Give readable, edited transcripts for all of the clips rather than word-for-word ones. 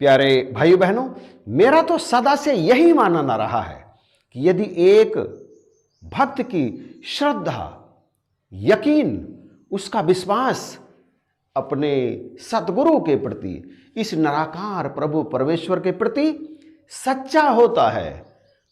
प्यारे भाई बहनों, मेरा तो सदा से यही मानना रहा है कि यदि एक भक्त की श्रद्धा, यकीन, उसका विश्वास अपने सतगुरु के प्रति, इस निराकार प्रभु परमेश्वर के प्रति सच्चा होता है,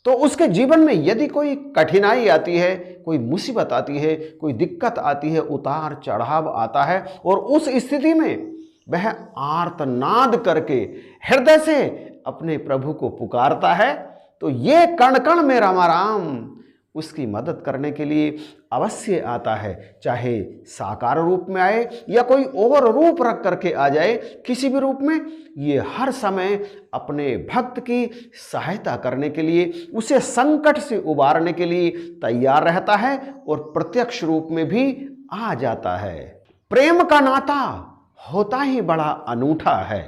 तो उसके जीवन में यदि कोई कठिनाई आती है, कोई मुसीबत आती है, कोई दिक्कत आती है, उतार चढ़ाव आता है, और उस स्थिति में वह आर्तनाद करके हृदय से अपने प्रभु को पुकारता है, तो ये कण कण में रामाराम उसकी मदद करने के लिए अवश्य आता है। चाहे साकार रूप में आए या कोई और रूप रख करके आ जाए, किसी भी रूप में, ये हर समय अपने भक्त की सहायता करने के लिए, उसे संकट से उबारने के लिए तैयार रहता है और प्रत्यक्ष रूप में भी आ जाता है। प्रेम का नाता होता ही बड़ा अनूठा है।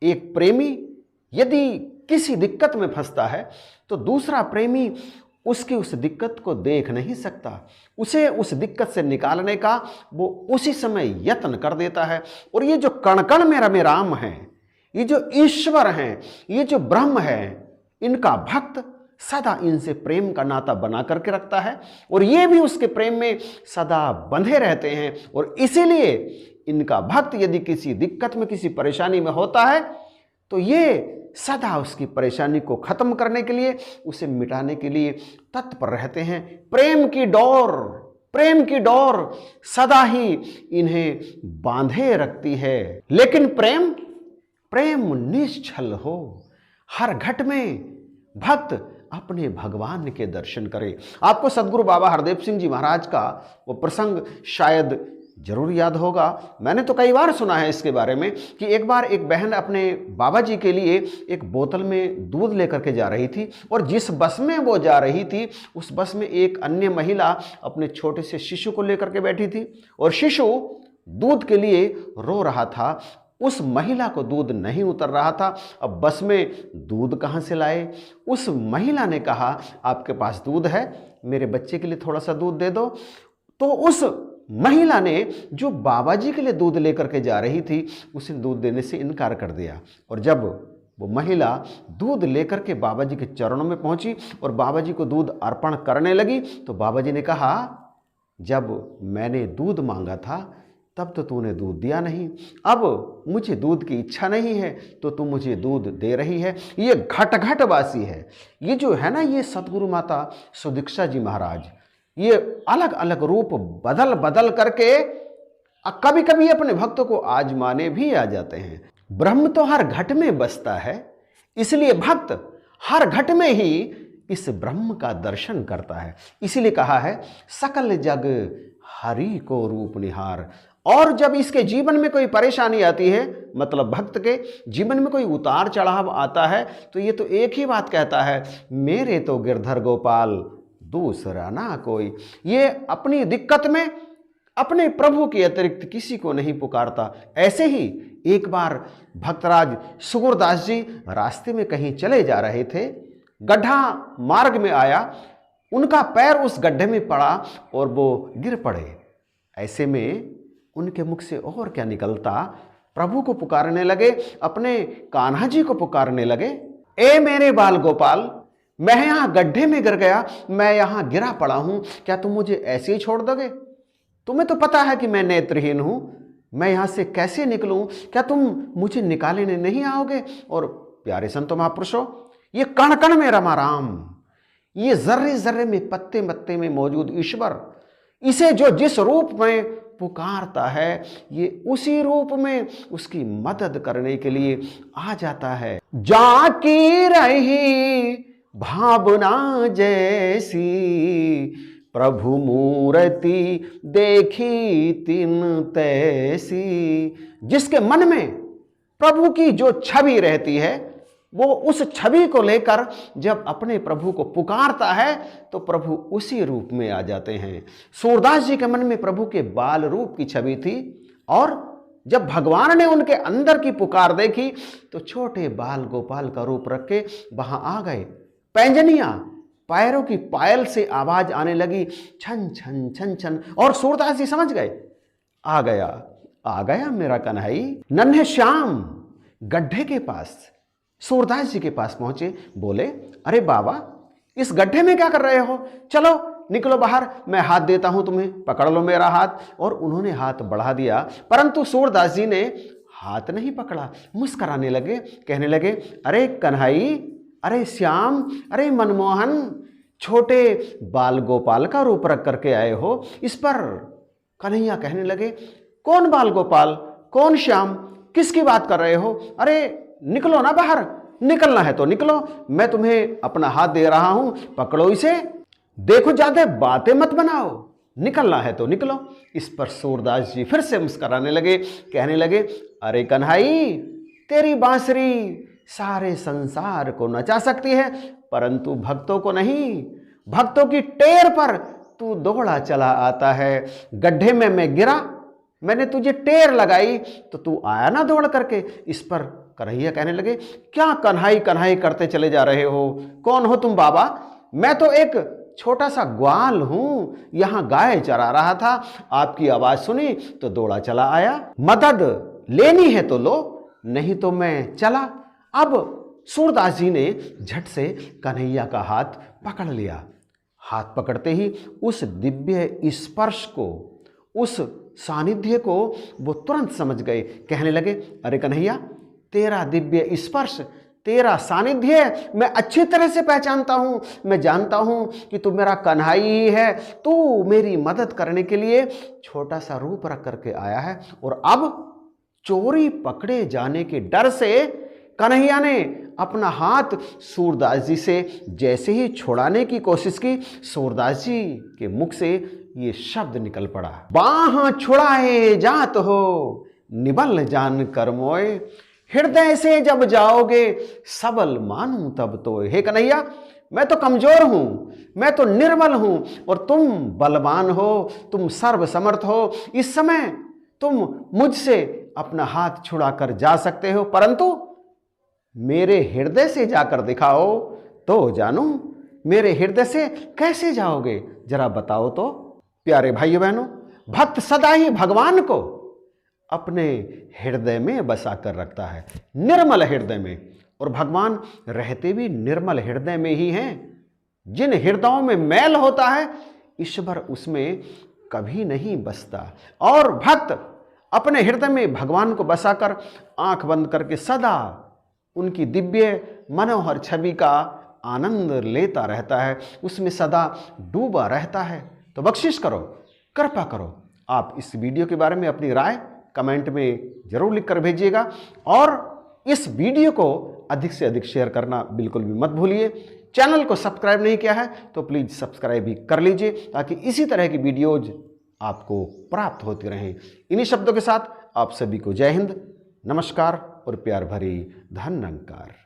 एक प्रेमी यदि किसी दिक्कत में फंसता है तो दूसरा प्रेमी उसकी उस दिक्कत को देख नहीं सकता, उसे उस दिक्कत से निकालने का वो उसी समय यत्न कर देता है। और ये जो कण कण में रमे राम है, ये जो ईश्वर हैं, ये जो ब्रह्म है, इनका भक्त सदा इनसे प्रेम का नाता बना करके रखता है और ये भी उसके प्रेम में सदा बंधे रहते हैं। और इसीलिए इनका भक्त यदि किसी दिक्कत में, किसी परेशानी में होता है तो ये सदा उसकी परेशानी को खत्म करने के लिए, उसे मिटाने के लिए तत्पर रहते हैं। प्रेम की डोर सदा ही इन्हें बांधे रखती है। लेकिन प्रेम निश्चल हो, हर घट में भक्त अपने भगवान के दर्शन करे। आपको सदगुरु बाबा हरदेव सिंह जी महाराज का वो प्रसंग शायद जरूर याद होगा। मैंने तो कई बार सुना है इसके बारे में कि एक बार एक बहन अपने बाबा जी के लिए एक बोतल में दूध लेकर के जा रही थी और जिस बस में वो जा रही थी उस बस में एक अन्य महिला अपने छोटे से शिशु को लेकर के बैठी थी और शिशु दूध के लिए रो रहा था। उस महिला को दूध नहीं उतर रहा था। अब बस में दूध कहाँ से लाए? उस महिला ने कहा, आपके पास दूध है, मेरे बच्चे के लिए थोड़ा सा दूध दे दो। तो उस महिला ने जो बाबा जी के लिए दूध लेकर के जा रही थी उसे दूध देने से इनकार कर दिया। और जब वो महिला दूध लेकर के बाबा जी के चरणों में पहुंची और बाबा जी को दूध अर्पण करने लगी तो बाबा जी ने कहा, जब मैंने दूध मांगा था तब तो तूने दूध दिया नहीं, अब मुझे दूध की इच्छा नहीं है तो तू मुझे दूध दे रही है। ये घट घट वासी है। ये जो है ना, ये सतगुरु माता सुदीक्षा जी महाराज, ये अलग अलग रूप बदल बदल करके कभी कभी अपने भक्तों को आजमाने भी आ जाते हैं। ब्रह्म तो हर घट में बसता है, इसलिए भक्त हर घट में ही इस ब्रह्म का दर्शन करता है। इसीलिए कहा है, सकल जग हरि को रूप निहार। और जब इसके जीवन में कोई परेशानी आती है, मतलब भक्त के जीवन में कोई उतार चढ़ाव आता है, तो ये तो एक ही बात कहता है, मेरे तो गिरधर गोपाल दूसरा ना कोई। ये अपनी दिक्कत में अपने प्रभु के अतिरिक्त किसी को नहीं पुकारता। ऐसे ही एक बार भक्तराज सुगुरदास जी रास्ते में कहीं चले जा रहे थे, गड्ढा मार्ग में आया, उनका पैर उस गड्ढे में पड़ा और वो गिर पड़े। ऐसे में उनके मुख से और क्या निकलता, प्रभु को पुकारने लगे, अपने कान्हा जी को पुकारने लगे, ए मेरे बाल गोपाल, मैं यहां गड्ढे में गिर गया, मैं यहां गिरा पड़ा हूं, क्या तुम मुझे ऐसे ही छोड़ दोगे? तुम्हें तो पता है कि मैं नेत्रहीन हूं, मैं यहां से कैसे निकलूं, क्या तुम मुझे निकालने नहीं आओगे? और प्यारे संतो महापुरुषों, ये कण कण में रमा राम, ये जर्रे जर्रे में, पत्ते पत्ते में मौजूद ईश्वर, इसे जो जिस रूप में पुकारता है, ये उसी रूप में उसकी मदद करने के लिए आ जाता है। जाकी रही भावना जैसी, प्रभु मूर्ति देखी तिन तैसी। जिसके मन में प्रभु की जो छवि रहती है, वो उस छवि को लेकर जब अपने प्रभु को पुकारता है तो प्रभु उसी रूप में आ जाते हैं। सूरदास जी के मन में प्रभु के बाल रूप की छवि थी और जब भगवान ने उनके अंदर की पुकार देखी तो छोटे बाल गोपाल का रूप रख के वहां आ गए। पैंजनियां, पैरों की पायल से आवाज आने लगी, छन छन छन छन, और सूरदास जी समझ गए, आ गया मेरा कन्हई। नन्हे श्याम गड्ढे के पास, सूरदास जी के पास पहुंचे। बोले, अरे बाबा, इस गड्ढे में क्या कर रहे हो? चलो निकलो बाहर, मैं हाथ देता हूं तुम्हें, पकड़ लो मेरा हाथ। और उन्होंने हाथ बढ़ा दिया, परंतु सूरदास जी ने हाथ नहीं पकड़ा। मुस्कुराने लगे, कहने लगे, अरे कन्हई, अरे श्याम, अरे मनमोहन, छोटे बाल गोपाल का रूप रख करके आए हो। इस पर कन्हैया कहने लगे, कौन बाल गोपाल, कौन श्याम, किसकी बात कर रहे हो? अरे निकलो ना बाहर, निकलना है तो निकलो, मैं तुम्हें अपना हाथ दे रहा हूं, पकड़ो इसे। देखो, ज्यादा बातें मत बनाओ, निकलना है तो निकलो। इस पर सूरदास जी फिर से मुस्कुराने लगे, कहने लगे, अरे कन्हई, तेरी बांसुरी सारे संसार को नचा सकती है, परंतु भक्तों को नहीं। भक्तों की टेर पर तू दौड़ा चला आता है। गड्ढे में मैं गिरा, मैंने तुझे टेर लगाई तो तू आया ना दौड़ करके। इस पर कन्हैया कहने लगे, क्या कन्हई कन्हई करते चले जा रहे हो? कौन हो तुम बाबा? मैं तो एक छोटा सा ग्वाल हूं, यहां गाय चरा रहा था, आपकी आवाज सुनी तो दौड़ा चला आया। मदद लेनी है तो लो, नहीं तो मैं चला। अब सूरदास जी ने झट से कन्हैया का हाथ पकड़ लिया। हाथ पकड़ते ही उस दिव्य स्पर्श को, उस सानिध्य को वो तुरंत समझ गए। कहने लगे, अरे कन्हैया, तेरा दिव्य स्पर्श, तेरा सानिध्य मैं अच्छी तरह से पहचानता हूं। मैं जानता हूं कि तू मेरा कन्हई ही है। तू मेरी मदद करने के लिए छोटा सा रूप रख करके आया है। और अब चोरी पकड़े जाने के डर से कन्हैया ने अपना हाथ सूरदास जी से जैसे ही छुड़ाने की कोशिश की, सूरदास जी के मुख से ये शब्द निकल पड़ा, बाह छुड़ाए जात हो, निबल जान कर मोए, हृदय से जब जाओगे सबल मानूं तब तो। हे कन्हैया, मैं तो कमजोर हूं, मैं तो निर्बल हूं, और तुम बलवान हो, तुम सर्वसमर्थ हो। इस समय तुम मुझसे अपना हाथ छुड़ाकर जा सकते हो, परंतु मेरे हृदय से जाकर दिखाओ तो जानूं। मेरे हृदय से कैसे जाओगे, जरा बताओ तो। प्यारे भाइयों बहनों, भक्त सदा ही भगवान को अपने हृदय में बसा कर रखता है, निर्मल हृदय में। और भगवान रहते भी निर्मल हृदय में ही हैं। जिन हृदयों में मैल होता है, ईश्वर उसमें कभी नहीं बसता। और भक्त अपने हृदय में भगवान को बसाकर आंख बंद करके सदा उनकी दिव्य मनोहर छवि का आनंद लेता रहता है, उसमें सदा डूबा रहता है। तो बख्शिश करो, कृपा करो, आप इस वीडियो के बारे में अपनी राय कमेंट में जरूर लिखकर भेजिएगा। और इस वीडियो को अधिक से अधिक शेयर करना बिल्कुल भी मत भूलिए। चैनल को सब्सक्राइब नहीं किया है तो प्लीज़ सब्सक्राइब भी कर लीजिए, ताकि इसी तरह की वीडियोज आपको प्राप्त होती रहें। इन्हीं शब्दों के साथ आप सभी को जय हिंद, नमस्कार और प्यार भरी धन्यवाद।